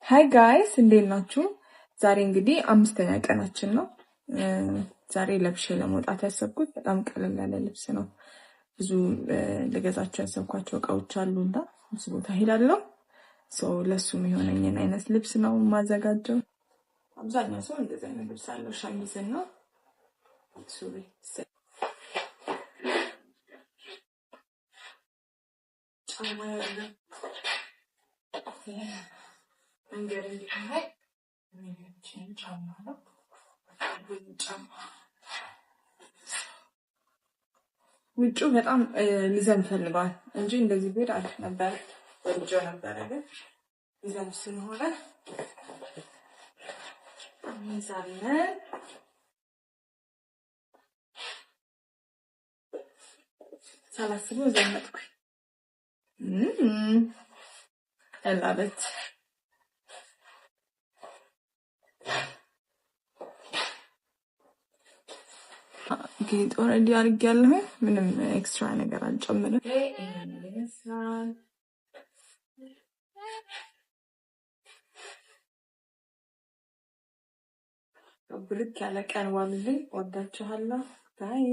ሃይ ጋይስ እንዴት ናችሁ? ዛሬ እንግዲህ አምስተኛ ቀናችን ነው። ዛሬ ለብሼ ለመውጣት ያሰብኩት በጣም ቀለል ያለ ልብስ ነው። ብዙ ልገዛቸው ያሰብኳቸው እቃዎች አሉና ብዙ ቦታ ሄዳለሁ። ለሱ የሚሆነኝን አይነት ልብስ ነው የማዘጋጀው። አብዛኛው ሰው እንደዚህ አይነት ልብስ አለው፣ ሸሚዝና ሱሪ። ጫማ ያለ መንገድ እንዲሆነ ምን ጫማ ነው ጫማ ውጩ በጣም ሊዘም ፈልጓል እንጂ እንደዚህ ብሄድ አሪፍ ነበር። ወርጆ ነበር ግን ሊዘም ስለሆነ እንዛለን። ሳላስበው ዘመጥኩኝ። አላበት ጌጥ ኦልሬዲ አድርጌያለሁ። ምንም ኤክስትራ ነገር አልጨምርም። ብልክ ያለ ቀን ዋልልኝ። ወዳችኋለሁ። ባይ